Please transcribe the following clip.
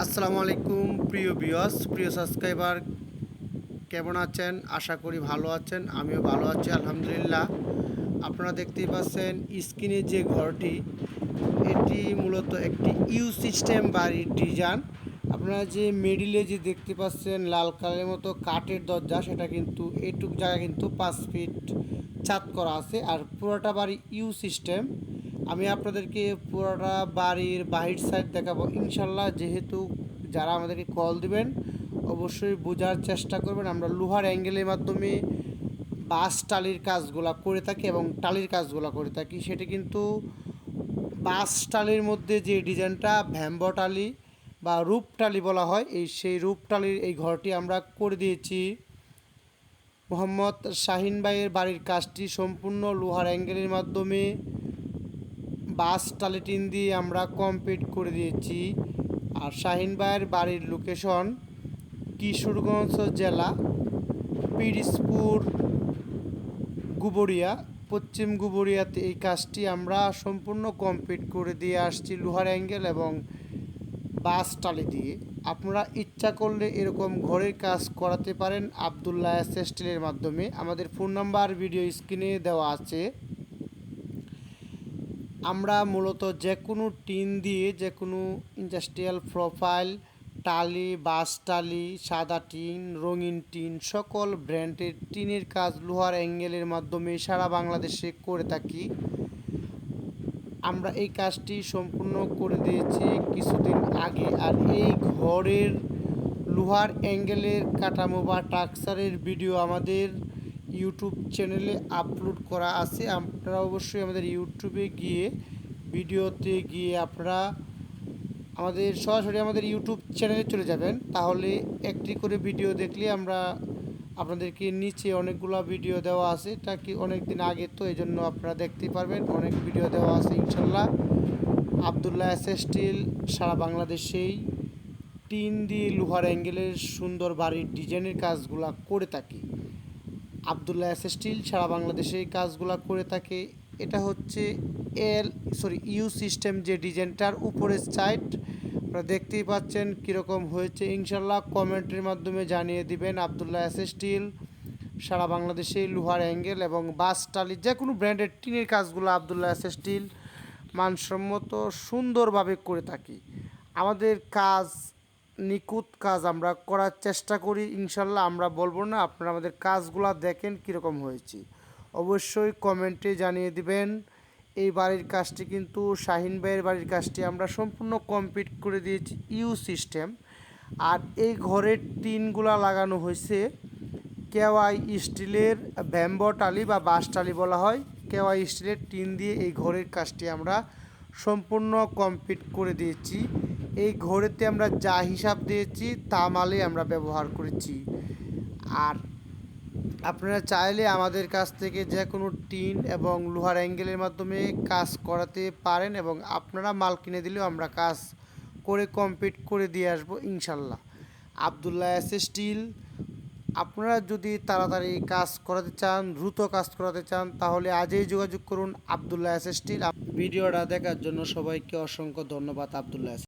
আসসালামু আলাইকুম প্রিয় ভিউয়ার্স, প্রিয় সাবস্ক্রাইবার, কেমন আছেন? আশা করি ভালো আছেন। আমিও ভালো আছি আলহামদুলিল্লাহ। আপনারা দেখতেই পাচ্ছেন স্ক্রিনে যে ঘরটি, এটি মূলত একটি ইউ সিস্টেম বাড়ির ডিজাইন। আপনারা যে মিডিলে যে দেখতে পাচ্ছেন লাল কালারের মতো কাঠের দরজা, সেটা কিন্তু এইটুক জায়গা কিন্তু 5 ফিট ছাদ করা আছে। আর পুরোটা বাড়ি ইউ সিস্টেম। আমি আপনাদেরকে পুরোটা বাড়ির বাহির সাইড দেখাবো ইনশাল্লাহ। যেহেতু যারা আমাদেরকে কল দিবেন অবশ্যই বোঝার চেষ্টা করবেন। আমরা লোহার অ্যাঙ্গেলের মাধ্যমে বাঁশ টালির কাজগুলা করে থাকি এবং টালির কাজগুলা করে থাকি। সেটি কিন্তু বাঁশ টালির মধ্যে যে ডিজাইনটা ভ্যাম্বো টালি বা রূপ টালি বলা হয়, সেই রূপ টালির এই ঘরটি আমরা করে দিয়েছি। মোহাম্মদ শাহিন ভাইয়ের বাড়ির কাজটি সম্পূর্ণ লোহার অ্যাঙ্গেলের মাধ্যমে বাস টালিটিন দিয়ে আমরা কমপ্লিট করে দিয়েছি। আর শাহিন ভাইয়ের বাড়ির লোকেশন কিশোরগঞ্জ জেলা, পিরিজপুর, গুবরিয়া, পশ্চিম গুবরিয়াতে এই কাজটি আমরা সম্পূর্ণ কমপ্লিট করে দিয়ে আসছি লোহার অ্যাঙ্গেল এবং বাস টালি দিয়ে। আপনারা ইচ্ছা করলে এরকম ঘরের কাজ করাতে পারেন আবদুল্লাহ স্টিলের মাধ্যমে। আমাদের ফোন নাম্বার ভিডিও স্ক্রিনে দেওয়া আছে। আমরা মূলত যে কোনো টিন দিয়ে, যে কোনো ইন্ডাস্ট্রিয়াল প্রোফাইল টালি, বাঁশ টালি, সাদা টিন, রঙিন টিন, সকল ব্র্যান্ডের টিনের কাজ লোহার অ্যাঙ্গেলের মাধ্যমে সারা বাংলাদেশে করে থাকি। আমরা এই কাজটি সম্পূর্ণ করে দিয়েছি কিছুদিন আগে। আর এই ঘরের লোহার অ্যাঙ্গেলের কাঠামো বা টাকচারের ভিডিও আমাদের ইউটিউব চ্যানেলে আপলোড করা আছে। আপনারা অবশ্যই আমাদের ইউটিউবে গিয়ে ভিডিওতে গিয়ে আপনারা সরাসরি আমাদের ইউটিউব চ্যানেলে চলে যাবেন। তাহলে একটি করে ভিডিও দেখলে আমরা আপনাদেরকে নিচে অনেকগুলো ভিডিও দেওয়া আছে। এটা কি অনেক দিন আগে, তো এই জন্য আপনারা দেখতেই পারবেন, অনেক ভিডিও দেওয়া আছে ইনশাল্লাহ। আবদুল্লাহ স্টিল সারা বাংলাদেশেই টিন দিয়ে লোহার অ্যাঙ্গেলের সুন্দর বাড়ির ডিজাইনের কাজগুলো করে থাকি। আবদুল্লাহ স্টিল সারা বাংলাদেশে এই কাজগুলো করে থাকে। এটা হচ্ছে ইউ সিস্টেম যে ডিজাইনটার উপরের সাইড আপনারা দেখতেই পাচ্ছেন কীরকম হয়েছে। ইনশাল্লাহ কমেন্টের মাধ্যমে জানিয়ে দিবেন। আবদুল্লাহ স্টিল সারা বাংলাদেশে লোহার অ্যাঙ্গেল এবং বাস টালি যে কোনো ব্র্যান্ডের টিনের কাজগুলো আবদুল্লাহ স্টিল মানসম্মত সুন্দরভাবে করে থাকি। আমাদের কাজ নিখুঁত কাজ আমরা করার চেষ্টা করি ইনশাল্লাহ। আমরা বলবো না, আপনারা আমাদের কাজগুলো দেখেন কীরকম হয়েছে, অবশ্যই কমেন্টে জানিয়ে দিবেন। এই বাড়ির কাজটি কিন্তু শাহিন ভাইয়ের বাড়ির কাজটি আমরা সম্পূর্ণ কমপ্লিট করে দিয়েছি ইউ সিস্টেম। আর এই ঘরের টিনগুলা লাগানো হয়েছে কেওয়াই স্টিলের ব্যাম্বো টালি বা বাঁশ টালি বলা হয়। কেওয়াই স্টিলের টিন দিয়ে এই ঘরের কাজটি আমরা সম্পূর্ণ কমপ্লিট করে দিয়েছি। এই ঘরেতে আমরা যা হিসাব দিয়েছি তা মালে আমরা ব্যবহার করেছি। আর আপনারা চাইলে আমাদের কাছ থেকে যে কোনো টিন এবং লোহার অ্যাঙ্গেলের মাধ্যমে কাজ করাতে পারেন এবং আপনারা মাল কিনে দিলেও আমরা কাজ করে কমপ্লিট করে দিয়ে আসবো ইনশাল্লাহ। আবদুল্লাহ স্টিল, আপনারা যদি তাড়াতাড়ি কাজ করাতে চান, দ্রুত কাজ করাতে চান, তাহলে আজই যোগাযোগ করুন আবদুল্লাহ স্টিল। ভিডিওটা দেখার জন্য সবাইকে অসংখ্য ধন্যবাদ। আবদুল্লাহ।